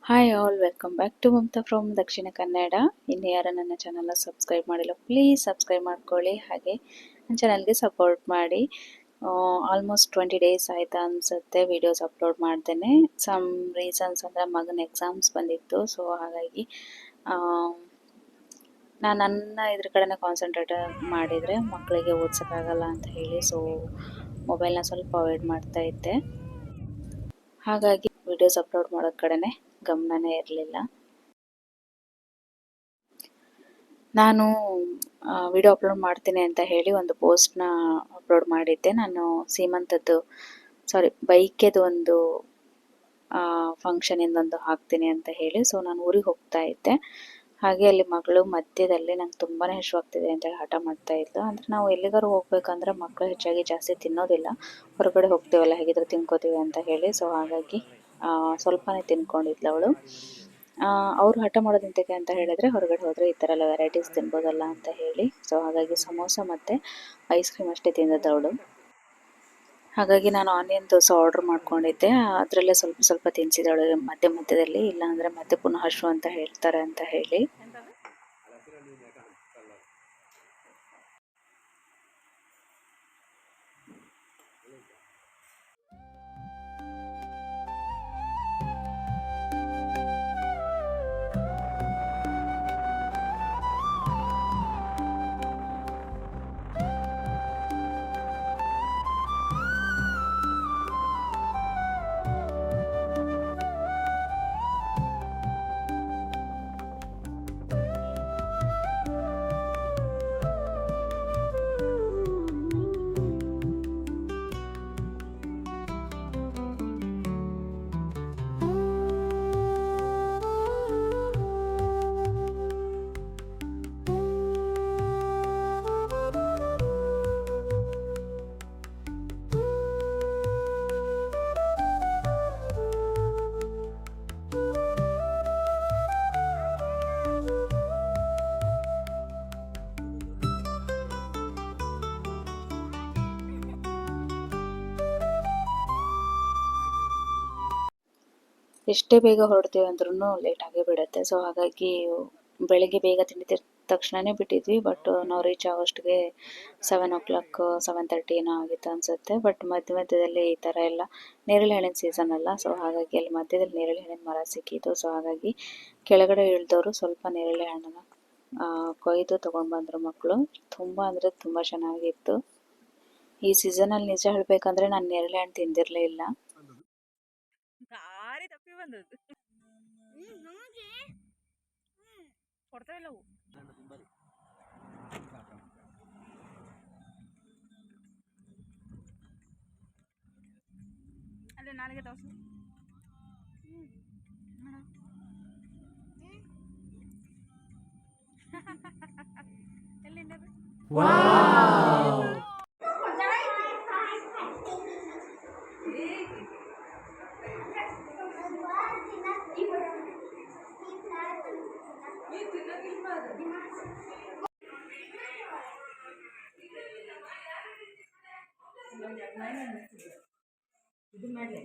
Hi all, welcome back to Mamata from Dakshina Kannada. ಇನ್ನು ಯಾರು ನನ್ನ ಚಾನಲ್ನ ಸಬ್ಸ್ಕ್ರೈಬ್ ಮಾಡಿಲ್ಲ, ಪ್ಲೀಸ್ ಸಬ್ಸ್ಕ್ರೈಬ್ ಮಾಡ್ಕೊಳ್ಳಿ. ಹಾಗೆ ನನ್ನ ಚಾನಲ್ಗೆ ಸಪೋರ್ಟ್ ಮಾಡಿ. ಆಲ್ಮೋಸ್ಟ್ 20 ಡೇಸ್ ಆಯ್ತಾ ಅನಿಸುತ್ತೆ ವೀಡಿಯೋಸ್ ಅಪ್ಲೋಡ್ ಮಾಡ್ತೇನೆ. ಸಮ್ ರೀಸನ್ಸ್ ಅಂದರೆ ಮಗನ ಎಕ್ಸಾಮ್ಸ್ ಬಂದಿತ್ತು, ಸೊ ಹಾಗಾಗಿ ನಾನು ನನ್ನ ಇದ್ರ ಕಡೆನೇ ಕಾನ್ಸಂಟ್ರೇಟ್ ಮಾಡಿದರೆ ಮಕ್ಕಳಿಗೆ ಓದ್ಸೋಕ್ಕಾಗಲ್ಲ ಅಂತ ಹೇಳಿ ಸೊ ಮೊಬೈಲ್ನ ಸ್ವಲ್ಪ ಅವಾಯ್ಡ್ ಮಾಡ್ತಾ ಇದ್ದೆ. ಹಾಗಾಗಿ ವಿಡಿಯೋಸ್ ಅಪ್ಲೋಡ್ ಮಾಡೋದ್ ಕಡೆನೇ ಗಮನನೇ ಇರಲಿಲ್ಲ. ನಾನು ವಿಡಿಯೋ ಅಪ್ಲೋಡ್ ಮಾಡ್ತೀನಿ ಅಂತ ಹೇಳಿ ಒಂದು ಪೋಸ್ಟ್ನ ಅಪ್ಲೋಡ್ ಮಾಡಿದ್ದೆ. ನಾನು ಸೀಮಂತದ್ದು ಬೈಕೆದು ಒಂದು ಫಂಕ್ಷನಿಂದೊಂದು ಹಾಕ್ತೀನಿ ಅಂತ ಹೇಳಿ. ಸೊ ನಾನು ಊರಿಗೆ ಹೋಗ್ತಾ ಇದ್ದೆ. ಹಾಗೆ ಅಲ್ಲಿ ಮಗಳು ಮಧ್ಯದಲ್ಲಿ ನಂಗೆ ತುಂಬಾ ಹಸಿವಾಗ್ತಿದೆ ಅಂತ ಹೇಳಿ ಹಠ ಮಾಡ್ತಾ ಇದ್ಲು. ಅಂದರೆ ನಾವು ಎಲ್ಲಿಗಾರು ಹೋಗ್ಬೇಕಂದ್ರೆ ಮಕ್ಕಳು ಹೆಚ್ಚಾಗಿ ಜಾಸ್ತಿ ತಿನ್ನೋದಿಲ್ಲ, ಹೊರಗಡೆ ಹೋಗ್ತೀವಲ್ಲ ಹೇಗಿದ್ರು ತಿನ್ಕೋತೀವಿ ಅಂತ ಹೇಳಿ. ಸೊ ಹಾಗಾಗಿ ಸ್ವಲ್ಪನೇ ತಿನ್ಕೊಂಡಿದ್ಲು ಅವಳು. ಅವ್ರು ಹಠ ಮಾಡೋದಿಂತಕ್ಕೆ ಅಂತ ಹೇಳಿದರೆ ಹೊರಗಡೆ ಹೋದರೆ ಈ ಥರ ಎಲ್ಲ ವೆರೈಟೀಸ್ ತಿನ್ಬೋದಲ್ಲ ಅಂತ ಹೇಳಿ. ಸೊ ಹಾಗಾಗಿ ಸಮೋಸ ಮತ್ತು ಐಸ್ ಕ್ರೀಮ್ ಅಷ್ಟೇ ತಿಂದದ್ದು ಅವಳು. ಹಾಗಾಗಿ ನಾನು ಆನಿಯನ್ ದೋಸೆ ಆರ್ಡ್ರ್ ಮಾಡ್ಕೊಂಡಿದ್ದೆ. ಅದರಲ್ಲೇ ಸ್ವಲ್ಪ ಸ್ವಲ್ಪ ತಿನ್ನಿಸಿದವಳು ಮಧ್ಯದಲ್ಲಿ, ಇಲ್ಲಾಂದರೆ ಮತ್ತೆ ಪುನಃ ಹಶು ಅಂತ ಹೇಳ್ತಾರೆ ಅಂತ ಹೇಳಿ. ಎಷ್ಟೇ ಬೇಗ ಹೊರಡ್ತೀವಿ ಅಂದ್ರೂ ಲೇಟ್ ಆಗೇ ಬಿಡುತ್ತೆ. ಸೊ ಹಾಗಾಗಿ ಬೆಳಗ್ಗೆ ಬೇಗ ತಿಂದಿದ ತಕ್ಷಣನೇ ಬಿಟ್ಟಿದ್ವಿ. ಬಟ್ ನಾವು ರೀಚ್ ಆಗೋಷ್ಟಿಗೆ 7 o'clock 7:30 ಏನೋ ಆಗಿತ್ತು ಅನಿಸುತ್ತೆ. ಬಟ್ ಮಧ್ಯದಲ್ಲಿ ಈ ಥರ ಎಲ್ಲ ನೇರಳೆ ಹಣ್ಣಿನ ಸೀಸನ್ ಅಲ್ಲ, ಸೊ ಹಾಗಾಗಿ ಅಲ್ಲಿ ಮಧ್ಯದಲ್ಲಿ ನೇರಳೆ ಹಣ್ಣಿನ ಮರ ಸಿಕ್ಕಿತ್ತು. ಸೊ ಹಾಗಾಗಿ ಕೆಳಗಡೆ ಇಳಿದವರು ಸ್ವಲ್ಪ ನೇರಳೆ ಹಣ್ಣನ್ನು ಕೊಯ್ದು ತೊಗೊಂಡು ಬಂದರು ಮಕ್ಕಳು. ತುಂಬ ಅಂದರೆ ತುಂಬ ಚೆನ್ನಾಗಿತ್ತು. ಈ ಸೀಸನಲ್ಲಿ ನಿಜ ಹೇಳಬೇಕಂದ್ರೆ ನಾನು ನೇರಳೆ ಹಣ್ಣು ತಿಂದಿರಲೇ ಇಲ್ಲ. ದಾರಿ ತಪ್ಪಿ ಬಂದದ್ದು ಕೊಡ್ತಾವಿಲ್ಲ ಅವು. ಅಲ್ಲೇ ನಾಳೆಗೆ ದೋಸೆ ಎಲ್ಲಿಂದ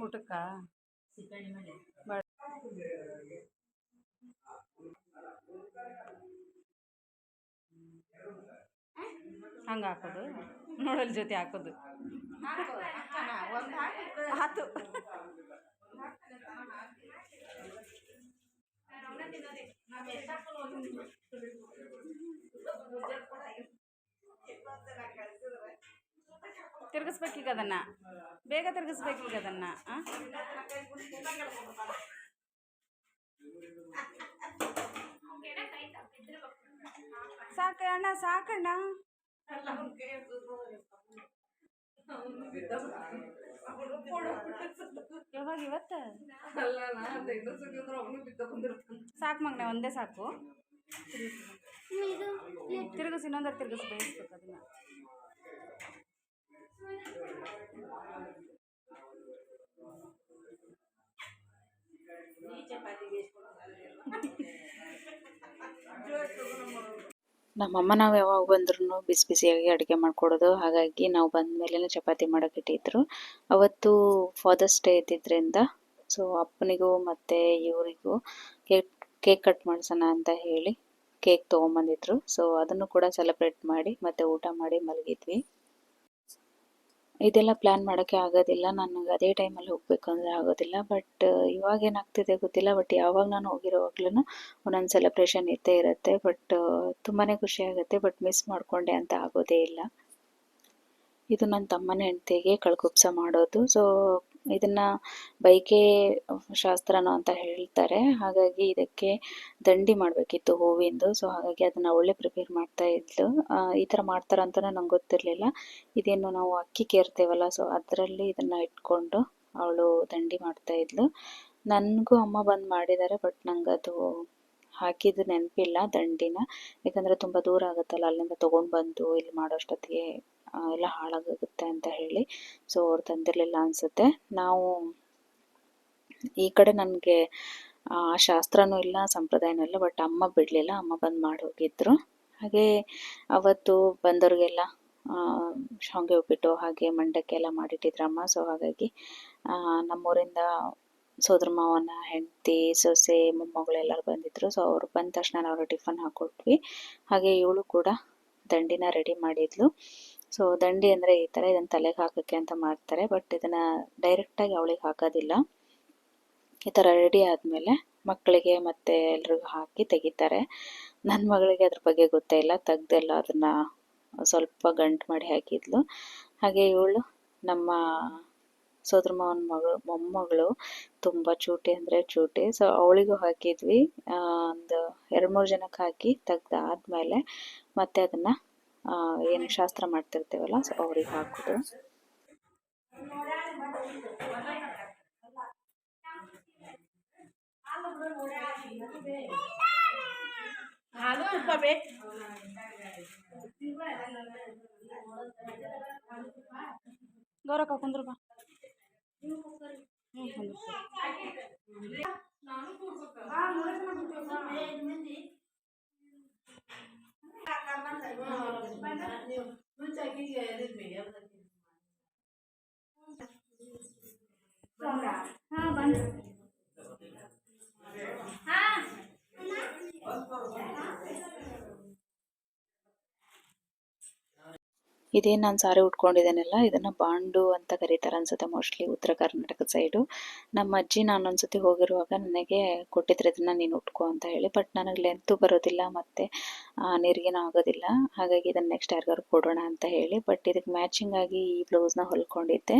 ಊಟಕ್ಕ ಹಂಗೆ ಹಾಕೋದು ನೋಡಲ್ ಜೊತೆ ಹಾಕೋದು ಆತು. ತಿರ್ಗಿಸ್ಬೇಕೀಗ ಅದನ್ನ, ಬೇಗ ತಿರ್ಗಿಸ್ಬೇಕೀಗ ಅದನ್ನ. ಸಾಕಣ್ಣ ಸಾಕಣ್ಣ. ಯಾವಾಗ ಇವತ್ತ ಸಾಕು ಮಗನೆ, ಒಂದೇ ಸಾಕು. ತಿರುಗಿಸಿ ಇನ್ನೊಂದರ ತಿರುಗಿಸಿ ಬೇಯಿಸ್ಬೇಕು ಅದನ್ನ. ನಮ್ಮಮ್ಮ ನಾವು ಯಾವಾಗ ಬಂದ್ರೂ ಬಿಸಿ ಬಿಸಿಯಾಗಿ ಅಡುಗೆ ಮಾಡಿಕೊಡೋದು. ಹಾಗಾಗಿ ನಾವು ಬಂದ ಮೇಲೇ ಚಪಾತಿ ಮಾಡೋಕೆ ಇಟ್ಟಿದ್ರು. ಅವತ್ತು ಫಾದರ್ಸ್ ಡೇ ಇದ್ದಿದ್ದರಿಂದ ಸೊ ಅಪ್ಪನಿಗೂ ಮತ್ತು ಇವರಿಗೂ ಕೇಕ್ ಕೇಕ್ ಕಟ್ ಮಾಡಿಸೋಣ ಅಂತ ಹೇಳಿ ಕೇಕ್ ತೊಗೊಂಬಂದಿದ್ರು. ಸೊ ಅದನ್ನು ಕೂಡ ಸೆಲೆಬ್ರೇಟ್ ಮಾಡಿ ಮತ್ತು ಊಟ ಮಾಡಿ ಮಲಗಿದ್ವಿ. ಇದೆಲ್ಲ ಪ್ಲ್ಯಾನ್ ಮಾಡೋಕ್ಕೆ ಆಗೋದಿಲ್ಲ, ನನಗೆ ಅದೇ ಟೈಮಲ್ಲಿ ಹೋಗಬೇಕು ಅಂದರೆ ಆಗೋದಿಲ್ಲ. ಬಟ್ ಇವಾಗ ಏನಾಗ್ತಿದೆ ಗೊತ್ತಿಲ್ಲ, ಬಟ್ ಯಾವಾಗ ನಾನು ಹೋಗಿರೋವಾಗ್ಲೂ ಒಂದೊಂದು ಸೆಲೆಬ್ರೇಷನ್ ಇದ್ದೇ ಇರುತ್ತೆ. ಬಟ್ ತುಂಬಾ ಖುಷಿ ಆಗುತ್ತೆ, ಬಟ್ ಮಿಸ್ ಮಾಡಿಕೊಂಡೆ ಅಂತ ಆಗೋದೇ ಇಲ್ಲ. ಇದು ನನ್ನ ತಮ್ಮನ ಹೆಂಡತಿಗೆ ಕಳ್ಕುಪ್ಸ ಮಾಡೋದು. ಸೊ ಇದನ್ನು ಬೈಕೆ ಶಾಸ್ತ್ರನೋ ಅಂತ ಹೇಳ್ತಾರೆ. ಹಾಗಾಗಿ ಇದಕ್ಕೆ ದಂಡಿ ಮಾಡಬೇಕಿತ್ತು ಹೂವಿಂದು. ಸೊ ಹಾಗಾಗಿ ಅದನ್ನು ಅವಳೇ ಪ್ರಿಪೇರ್ ಮಾಡ್ತಾ ಇದ್ಲು. ಈ ಥರ ಮಾಡ್ತಾರಂತ ನಂಗೆ ಗೊತ್ತಿರಲಿಲ್ಲ. ಇದೇನು ನಾವು ಅಕ್ಕಿ ಕೇರ್ತೇವಲ್ಲ, ಸೊ ಅದರಲ್ಲಿ ಇದನ್ನು ಇಟ್ಕೊಂಡು ಅವಳು ದಂಡಿ ಮಾಡ್ತಾ ಇದ್ಲು. ನನಗೂ ಅಮ್ಮ ಬಂದು ಮಾಡಿದ್ದಾರೆ, ಬಟ್ ನಂಗೆ ಅದು ಹಾಕಿದ್ದು ನೆನಪಿಲ್ಲ ದಂಡಿನ. ಯಾಕಂದರೆ ತುಂಬ ದೂರ ಆಗುತ್ತಲ್ಲ, ಅಲ್ಲಿಂದ ತೊಗೊಂಡು ಬಂದು ಇಲ್ಲಿ ಮಾಡೋಷ್ಟೊತ್ತಿಗೆ ಎಲ್ಲ ಹಾಳಾಗುತ್ತೆ ಅಂತ ಹೇಳಿ ಸೊ ಅವ್ರು ತಂದಿರಲಿಲ್ಲ ಅನಿಸುತ್ತೆ. ನಾವು ಈ ಕಡೆ ನನಗೆ ಶಾಸ್ತ್ರನೂ ಇಲ್ಲ, ಸಂಪ್ರದಾಯನೂ ಇಲ್ಲ, ಬಟ್ ಅಮ್ಮ ಬಿಡಲಿಲ್ಲ, ಅಮ್ಮ ಬಂದು ಮಾಡಿ ಹೋಗಿದ್ರು. ಹಾಗೆ ಅವತ್ತು ಬಂದವ್ರಿಗೆಲ್ಲ ಶಾವಿಗೆ ಉಪ್ಪಿಟ್ಟು ಹಾಗೆ ಮಂಡಕ್ಕಿ ಎಲ್ಲ ಮಾಡಿಟ್ಟಿದ್ರಮ್ಮ. ಸೊ ಹಾಗಾಗಿ ನಮ್ಮೂರಿಂದ ಸೋದರ ಮಾವನ ಹೆಂಡತಿ, ಸೊಸೆ, ಮೊಮ್ಮಗಳೆಲ್ಲರೂ ಬಂದಿದ್ದರು. ಸೊ ಅವ್ರು ಬಂದ ತಕ್ಷಣ ನಾವು ಟಿಫನ್ ಹಾಕ್ಕೊಟ್ವಿ. ಹಾಗೆ ಇವಳು ಕೂಡ ದಂಡಿನ ರೆಡಿ ಮಾಡಿದ್ಲು. ಸೊ ದಂಡಿ ಅಂದರೆ ಈ ಥರ ಇದನ್ನು ತಲೆಗೆ ಹಾಕೋಕ್ಕೆ ಅಂತ ಮಾಡ್ತಾರೆ, ಬಟ್ ಇದನ್ನು ಡೈರೆಕ್ಟಾಗಿ ಅವಳಿಗೆ ಹಾಕೋದಿಲ್ಲ. ಈ ಥರ ರೆಡಿ ಆದಮೇಲೆ ಮಕ್ಕಳಿಗೆ ಮತ್ತು ಎಲ್ರಿಗೂ ಹಾಕಿ ತೆಗಿತಾರೆ. ನನ್ನ ಮಗಳಿಗೆ ಅದ್ರ ಬಗ್ಗೆ ಗೊತ್ತೇ ಇಲ್ಲ, ತೆಗ್ದೆಲ್ಲ ಅದನ್ನು ಸ್ವಲ್ಪ ಗಂಟು ಮಾಡಿ ಹಾಕಿದ್ಲು. ಹಾಗೆ ಇವಳು ನಮ್ಮ ಸೋದರ ಮಾವನ ಮೊಮ್ಮಗಳು ತುಂಬ ಚೂಟಿ ಅಂದರೆ ಚೂಟಿ. ಸೊ ಅವಳಿಗೂ ಹಾಕಿದ್ವಿ. ಒಂದು 2-3 ಜನಕ್ಕೆ ಹಾಕಿ ತೆಗ್ದಾದ್ಮೇಲೆ ಮತ್ತೆ ಅದನ್ನು ಏನು ಶಾಸ್ತ್ರ ಮಾಡ್ತಿರ್ತೇವಲ್ಲ, ಸೊ ಅವ್ರಿಗೆ ಹಾಕೋದು. ಗೌರಕ್ಕ ಕುಂದ್ರ ಬಾ. ಇದೇನು ನಾನು ಸಾರಿ ಉಟ್ಕೊಂಡಿದ್ದೇನಲ್ಲ, ಇದನ್ನು ಬಾಂಡು ಅಂತ ಕರೀತಾರೆ ಅನ್ಸುತ್ತೆ, ಮೋಸ್ಟ್ಲಿ ಉತ್ತರ ಕರ್ನಾಟಕದ ಸೈಡು. ನಮ್ಮ ಅಜ್ಜಿ ನಾನು ಒಂದ್ಸತಿ ಹೋಗಿರುವಾಗ ನನಗೆ ಕೊಟ್ಟಿದ್ರೆ ಇದನ್ನು ನೀನು ಉಟ್ಕೋ ಅಂತ ಹೇಳಿ. ಬಟ್ ನನಗೆ ಲೆಂತು ಬರೋದಿಲ್ಲ ಮತ್ತು ನೀರಿಗೇನೂ ಆಗೋದಿಲ್ಲ. ಹಾಗಾಗಿ ಇದನ್ನು ನೆಕ್ಸ್ಟ್ ಯಾರಿಗಾರು ಕೊಡೋಣ ಅಂತ ಹೇಳಿ, ಬಟ್ ಇದಕ್ಕೆ ಮ್ಯಾಚಿಂಗ್ ಆಗಿ ಈ ಬ್ಲೌಸ್ನ ಹೊಲ್ಕೊಂಡಿದ್ದೆ.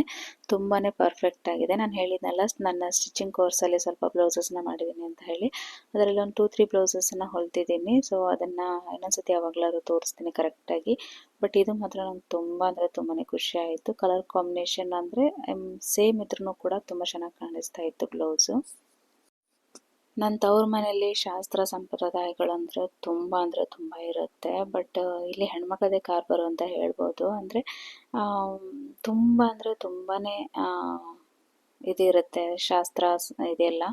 ತುಂಬಾ ಪರ್ಫೆಕ್ಟ್ ಆಗಿದೆ. ನಾನು ಹೇಳಿದ್ನಲ್ಲ, ನನ್ನ ಸ್ಟಿಚಿಂಗ್ ಕೋರ್ಸಲ್ಲಿ ಸ್ವಲ್ಪ ಬ್ಲೌಸಸ್ನ ಮಾಡಿದ್ದೀನಿ ಅಂತ ಹೇಳಿ, ಅದರಲ್ಲಿ ಒಂದು 2-3 ಬ್ಲೌಸಸ್ನ ಹೊಲ್ತಿದ್ದೀನಿ. ಸೊ ಅದನ್ನು ಇನ್ನೊಂದ್ಸತಿ ಯಾವಾಗಲಾದ್ರೂ ತೋರಿಸ್ತೀನಿ ಕರೆಕ್ಟಾಗಿ. ಬಟ್ ಇದು ಮಾತ್ರ ನಂಗೆ ತುಂಬ ಅಂದರೆ ತುಂಬಾ ಖುಷಿ ಆಯಿತು. ಕಲರ್ ಕಾಂಬಿನೇಷನ್ ಅಂದರೆ ಸೇಮ್ ಇದ್ರೂ ಕೂಡ ತುಂಬ ಚೆನ್ನಾಗಿ ಕಾಣಿಸ್ತಾ ಇತ್ತು ಬ್ಲೌಸು. ನನ್ನ ತವ್ರ ಮನೆಯಲ್ಲಿ ಶಾಸ್ತ್ರ ಸಂಪ್ರದಾಯಗಳಂದರೆ ತುಂಬ ಇರುತ್ತೆ. ಬಟ್ ಇಲ್ಲಿ ಹೆಣ್ಮಕ್ಳದೇ ಕಾರ್ಬಾರು ಅಂತ ಹೇಳ್ಬೋದು. ಅಂದರೆ ತುಂಬ ಅಂದರೆ ತುಂಬಾ ಇದಿರುತ್ತೆ ಶಾಸ್ತ್ರ ಇದೆಲ್ಲ.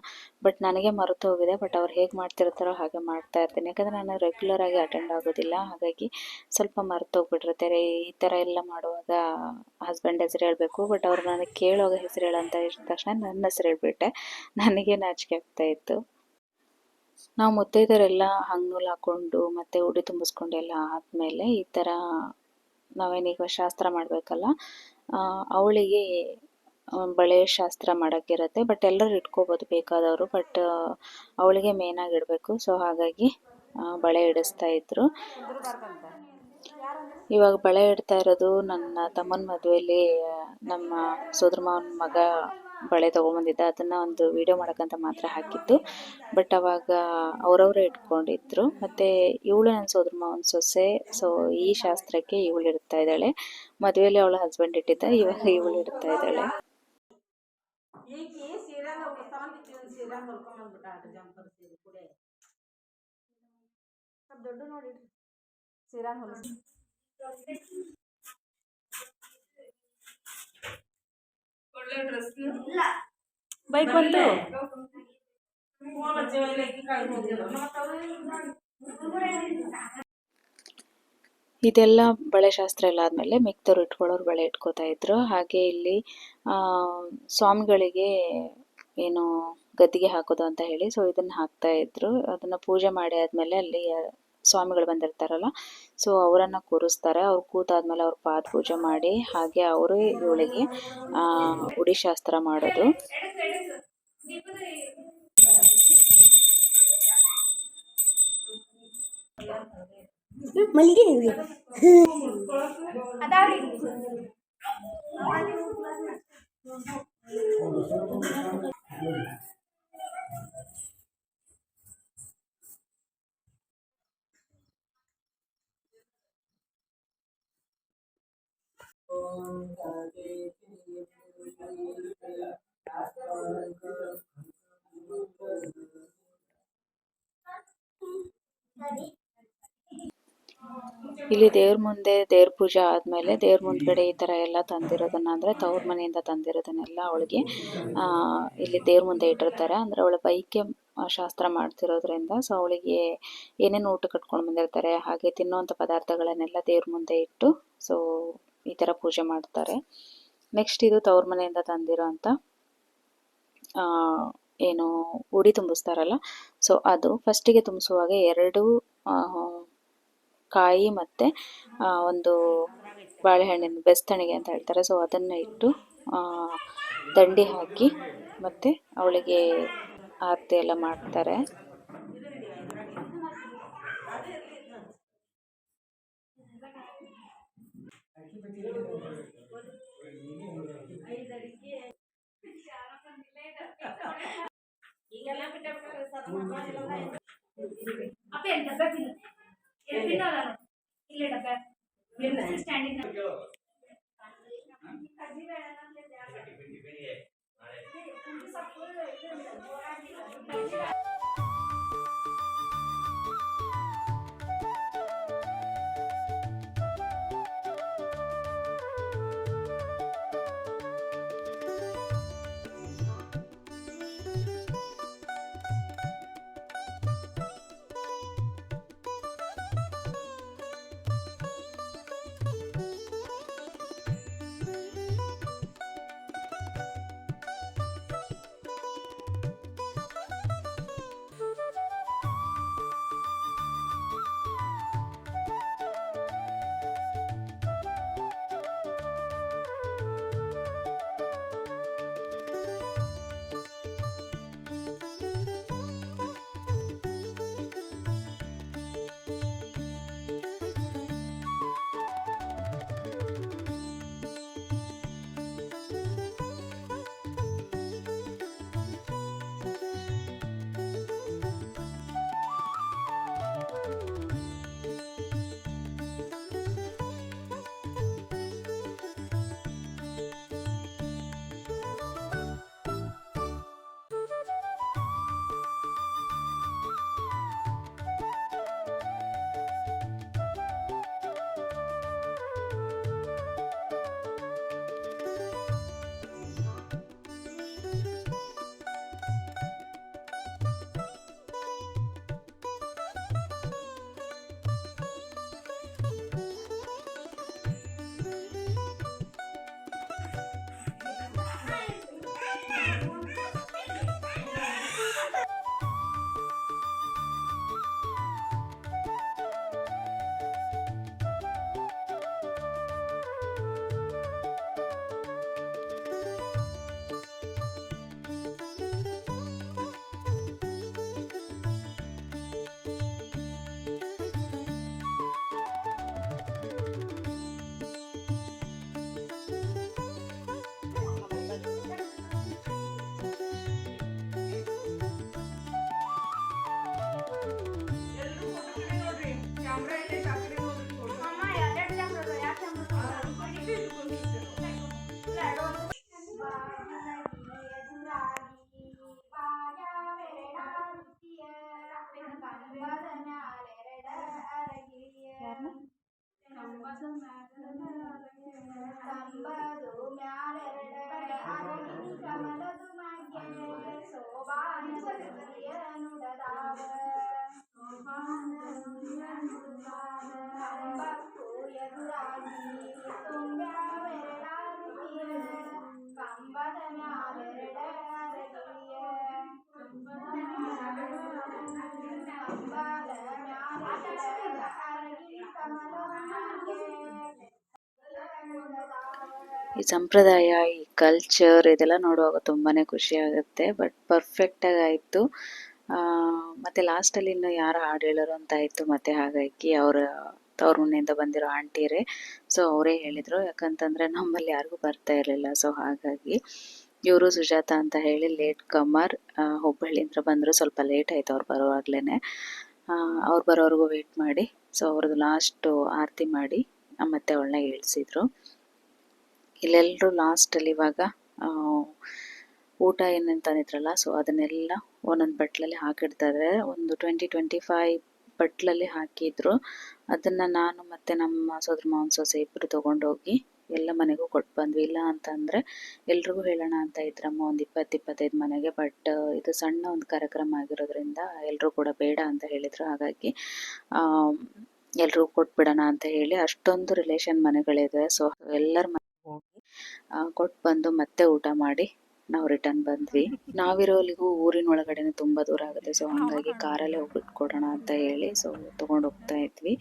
ಬಟ್ ನನಗೆ ಮರೆತು ಹೋಗಿದೆ. ಬಟ್ ಅವ್ರು ಹೇಗೆ ಮಾಡ್ತಿರ್ತಾರೋ ಹಾಗೆ ಮಾಡ್ತಾ ಇರ್ತೀನಿ. ಯಾಕಂದರೆ ನಾನು ರೆಗ್ಯುಲರಾಗಿ ಅಟೆಂಡ್ ಆಗೋದಿಲ್ಲ, ಹಾಗಾಗಿ ಸ್ವಲ್ಪ ಮರೆತೋಗ್ಬಿಟ್ಟಿರ್ತಾರೆ. ಈ ಥರ ಎಲ್ಲ ಮಾಡುವಾಗ ಹಸ್ಬೆಂಡ್ ಹೆಸರು ಹೇಳಬೇಕು, ಬಟ್ ಅವ್ರು ನನಗೆ ಕೇಳುವಾಗ ಹೆಸರು ಹೇಳಂತ ಹೇಳಿದ ತಕ್ಷಣ ನನ್ನ ಹೆಸರು ಹೇಳ್ಬಿಟ್ಟೆ. ನನಗೆ ನಾಚಿಕೆ ಆಗ್ತಾಯಿತ್ತು. ನಾವು ಮುತ್ತೈದರೆಲ್ಲ ಹಂಗ್ನೂಲು ಹಾಕ್ಕೊಂಡು ಮತ್ತು ಉಡಿ ತುಂಬಿಸ್ಕೊಂಡು ಎಲ್ಲ ಆದಮೇಲೆ ಈ ಥರ ನಾವೇನೀಗ ಶಾಸ್ತ್ರ ಮಾಡಬೇಕಲ್ಲ, ಅವಳಿಗೆ ಬಳೆ ಶಾಸ್ತ್ರ ಮಾಡೋಕ್ಕಿರುತ್ತೆ. ಬಟ್ ಎಲ್ಲರೂ ಇಟ್ಕೋಬೋದು ಬೇಕಾದವರು, ಬಟ್ ಅವಳಿಗೆ ಮೇನಾಗಿ ಇಡಬೇಕು. ಸೊ ಹಾಗಾಗಿ ಬಳೆ ಇಡಿಸ್ತಾ ಇದ್ರು. ಇವಾಗ ಬಳೆ ಇಡ್ತಾ ಇರೋದು ನನ್ನ ತಮ್ಮನ ಮದುವೆಯಲ್ಲಿ ನಮ್ಮ ಸೋದರ ಮಾವನ ಮಗ ಬಳೆ ತೊಗೊಂಬಂದಿದ್ದ. ಅದನ್ನು ಒಂದು ವಿಡಿಯೋ ಮಾಡೋಕ್ಕಂತ ಮಾತ್ರ ಹಾಕಿದ್ದು. ಬಟ್ ಅವಾಗ ಅವರವರೇ ಇಟ್ಕೊಂಡಿದ್ರು. ಮತ್ತು ಇವಳು ನನ್ನ ಸೋದರ ಮಾವನ ಸೊಸೆ. ಸೊ ಈ ಶಾಸ್ತ್ರಕ್ಕೆ ಇವಳು ಇಡ್ತಾ ಇದ್ದಾಳೆ. ಮದುವೆಯಲ್ಲಿ ಅವಳ ಹಸ್ಬೆಂಡ್ ಇಟ್ಟಿದ್ದ, ಇವಾಗ ಇವಳು ಇಡ್ತಾ ಇದ್ದಾಳೆ. ದೊಡ್ಡ ನೋಡಿ ಸೀರಾನ್ ಹೊಲಿಸಿ ಬೈಕ್ ಬಂತು. ಇದೆಲ್ಲ ಬಳೆ ಶಾಸ್ತ್ರ ಎಲ್ಲ ಆದಮೇಲೆ ಮಿಕ್ದವ್ರು ಇಟ್ಕೊಳ್ಳೋರು ಬಳೆ ಇಟ್ಕೋತಾ ಇದ್ರು. ಹಾಗೆ ಇಲ್ಲಿ ಸ್ವಾಮಿಗಳಿಗೆ ಏನು ಗದ್ದಿಗೆ ಹಾಕೋದು ಅಂತ ಹೇಳಿ. ಸೊ ಇದನ್ನು ಹಾಕ್ತಾ ಇದ್ರು. ಅದನ್ನು ಪೂಜೆ ಮಾಡಿ ಆದಮೇಲೆ ಅಲ್ಲಿ ಸ್ವಾಮಿಗಳು ಬಂದಿರ್ತಾರಲ್ಲ, ಸೊ ಅವರನ್ನು ಕೂರಿಸ್ತಾರೆ. ಅವ್ರು ಕೂತಾದ್ಮೇಲೆ ಅವ್ರ ಪಾದ ಪೂಜೆ ಮಾಡಿ, ಹಾಗೆ ಅವರು ಇವಳಿಗೆ ಉಡಿ ಶಾಸ್ತ್ರ ಮಾಡೋದು. ಇಲ್ಲಿ ದೇವ್ರ ಮುಂದೆ ದೇವ್ರ ಪೂಜೆ ಆದಮೇಲೆ ದೇವ್ರ ಮುಂದ್ಗಡೆ ಈ ಥರ ಎಲ್ಲ ತಂದಿರೋದನ್ನ, ಅಂದರೆ ತವ್ರ ಮನೆಯಿಂದ ತಂದಿರೋದನ್ನೆಲ್ಲ ಅವಳಿಗೆ ಇಲ್ಲಿ ದೇವ್ರ ಮುಂದೆ ಇಟ್ಟಿರ್ತಾರೆ. ಅಂದರೆ ಅವಳ ಬೈಕೆ ಶಾಸ್ತ್ರ ಮಾಡ್ತಿರೋದ್ರಿಂದ, ಸೊ ಅವಳಿಗೆ ಏನೇನು ಊಟ ಕಟ್ಕೊಂಡು ಬಂದಿರ್ತಾರೆ, ಹಾಗೆ ತಿನ್ನುವಂಥ ಪದಾರ್ಥಗಳನ್ನೆಲ್ಲ ದೇವ್ರ ಮುಂದೆ ಇಟ್ಟು ಸೊ ಈ ಥರ ಪೂಜೆ ಮಾಡ್ತಾರೆ. ನೆಕ್ಸ್ಟ್ ಇದು ತವ್ರ ಮನೆಯಿಂದ ತಂದಿರೋ ಅಂಥ ಏನು ಉಡಿ ತುಂಬಿಸ್ತಾರಲ್ಲ, ಸೊ ಅದು ಫಸ್ಟಿಗೆ ತುಂಬಿಸುವಾಗ 2 ಕಾಯಿ ಮತ್ತು ಒಂದು ಬಾಳೆಹಣ್ಣಿನ ಬೆಸ್ತಣಿಗೆ ಅಂತ ಹೇಳ್ತಾರೆ, ಸೊ ಅದನ್ನು ಇಟ್ಟು ದಂಡಿ ಹಾಕಿ ಮತ್ತು ಅವಳಿಗೆ ಆರತಿ ಎಲ್ಲ ಮಾಡ್ತಾರೆ. ಈ ಸಂಪ್ರದಾಯ, ಈ ಕಲ್ಚರ್ ಇದೆಲ್ಲ ನೋಡುವಾಗ ತುಂಬಾನೇ ಖುಷಿ ಆಗುತ್ತೆ. ಬಟ್ ಪರ್ಫೆಕ್ಟ್ ಆಗಿ ಆಯ್ತು. ಮತ್ತೆ ಲಾಸ್ಟ್ ಅಲ್ಲಿ ಇನ್ನು ಯಾರು ಹಾಡು ಹೇಳೋರು ಅಂತ ಆಯ್ತು. ಮತ್ತೆ ಹಾಗಾಗಿ ಅವರ ತವ್ರ ಮನೆಯಿಂದ ಬಂದಿರೋ ಆಂಟಿರೇ, ಸೊ ಅವರೇ ಹೇಳಿದ್ರು. ಯಾಕಂತಂದ್ರೆ ನಮ್ಮಲ್ಲಿ ಯಾರಿಗೂ ಬರ್ತಾ ಇರಲಿಲ್ಲ. ಸೊ ಹಾಗಾಗಿ ಇವರು ಸುಜಾತ ಅಂತ ಹೇಳಿ ಲೇಟ್ ಕಮರ್, ಹುಬ್ಬಳ್ಳಿಯಿಂದ ಬಂದ್ರು. ಸ್ವಲ್ಪ ಲೇಟ್ ಆಯ್ತು ಅವ್ರು ಬರೋವಾಗ್ಲೇನೆ. ಅವ್ರು ಬರೋವರೆಗೂ ವೇಟ್ ಮಾಡಿ, ಸೊ ಅವ್ರದ್ದು ಲಾಸ್ಟ್ ಆರತಿ ಮಾಡಿ ಮತ್ತೆ ಅವಳನ್ನ ಇಳಿಸಿದ್ರು. ಇಲ್ಲೆಲ್ಲರೂ ಲಾಸ್ಟಲ್ಲಿ ಇವಾಗ ಊಟ ಏನೇನು ತಂದಿದ್ರಲ್ಲ, ಸೊ ಅದನ್ನೆಲ್ಲ ಒಂದೊಂದು ಬಟ್ಲಲ್ಲಿ ಹಾಕಿಡ್ತಾರೆ. ಒಂದು 20-25 ಬಟ್ಲಲ್ಲಿ ಹಾಕಿದ್ರು. ಅದನ್ನ ನಾನು ಮತ್ತೆ ನಮ್ಮ ಸೋದರ ಮಾವನ ಸೊಸೆ ಇಬ್ಬರು ತಗೊಂಡೋಗಿ ಎಲ್ಲ ಮನೆಗೂ ಕೊಟ್ಟು ಬಂದ್ವಿ. ಇಲ್ಲ ಅಂತಂದ್ರೆ ಎಲ್ರಿಗೂ ಹೇಳೋಣ ಅಂತ ಇದ್ರಮ್ಮ, ಒಂದು 20-25 ಮನೆಗೆ. ಬಟ್ ಇದು ಸಣ್ಣ ಒಂದು ಕಾರ್ಯಕ್ರಮ ಆಗಿರೋದ್ರಿಂದ ಎಲ್ಲರೂ ಕೂಡ ಬೇಡ ಅಂತ ಹೇಳಿದ್ರು. ಹಾಗಾಗಿ ಎಲ್ರಿಗೂ ಕೊಟ್ಬಿಡೋಣ ಅಂತ ಹೇಳಿ, ಅಷ್ಟೊಂದು ರಿಲೇಷನ್ ಮನೆಗಳಿದೆ. ಸೊ ಎಲ್ಲರ ಹೋಗಿ ಕೊಟ್ಟು ಬಂದು ಮತ್ತೆ ಊಟ ಮಾಡಿ ನಾವು ರಿಟರ್ನ್ ಬಂದ್ವಿ. ನಾವಿರೋಲಿಗೂ ಊರಿನ ಒಳಗಡೆನೆ ತುಂಬಾ ದೂರ ಆಗುತ್ತೆ. ಸೊ ಹಂಗಾಗಿ ಕಾರಲ್ಲೇ ಹೋಗ್ಬಿಟ್ಟು ಕೊಡೋಣ ಅಂತ ಹೇಳಿ ಸೊ ತಗೊಂಡು ಹೋಗ್ತಾ ಇದ್ವಿ.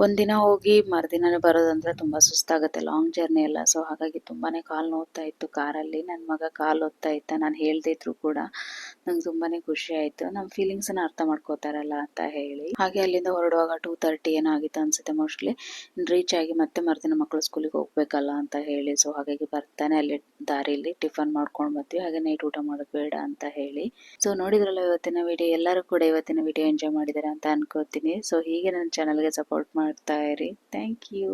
ಒಂದಿನ ಹೋಗಿ ಮರುದಿನನೇ ಬರೋದಂದ್ರೆ ತುಂಬಾ ಸುಸ್ತಾಗುತ್ತೆ, ಲಾಂಗ್ ಜರ್ನಿ ಎಲ್ಲ. ಸೊ ಹಾಗಾಗಿ ತುಂಬಾನೇ ಕಾಲು ನೋವ್ತಾ ಇತ್ತು ಕಾರಲ್ಲಿ. ನನ್ನ ಮಗ ಕಾಲು ಓದ್ತಾ ಇದ್ದ. ನಾನು ಹೇಳ್ದೇ ಇದ್ರು ಕೂಡ ನಂಗೆ ತುಂಬಾನೇ ಖುಷಿ ಆಯ್ತು, ನಮ್ಮ ಫೀಲಿಂಗ್ಸ್ ಅನ್ನ ಅರ್ಥ ಮಾಡ್ಕೋತಾರಲ್ಲ ಅಂತ ಹೇಳಿ. ಹಾಗೆ ಅಲ್ಲಿಂದ ಹೊರಡುವಾಗ 2:30 ಏನೋ ಆಗಿತ್ತು ಅನ್ಸುತ್ತೆ ಮೋಸ್ಟ್ಲಿ. ರೀಚ್ ಆಗಿ ಮತ್ತೆ ಮರುದಿನ ಮಕ್ಕಳು ಸ್ಕೂಲಿಗೆ ಹೋಗ್ಬೇಕಲ್ಲ ಅಂತ ಹೇಳಿ, ಸೊ ಹಾಗಾಗಿ ಬರ್ತಾನೆ ಅಲ್ಲಿ ದಾರಿಲಿ ಟಿಫನ್ ಮಾಡ್ಕೊಂಡು ಬಂದ್ವಿ. ಹಾಗೆ ನೈಟ್ ಊಟ ಮಾಡೋದು ಬೇಡ ಅಂತ ಹೇಳಿ. ಸೊ ನೋಡಿದ್ರಲ್ಲ ಇವತ್ತಿನ ವಿಡಿಯೋ. ಎಲ್ಲರೂ ಕೂಡ ಇವತ್ತಿನ ವಿಡಿಯೋ ಎಂಜಾಯ್ ಮಾಡಿದ್ದಾರೆ ಅಂತ ಅನ್ಕೋತೀನಿ. ಸೊ ಹೀಗೆ ನನ್ನ ಚಾನಲ್ಗೆ ಸಪೋರ್ಟ್ ಮಾಡ್ತಾ ಇರಿ. Thank you.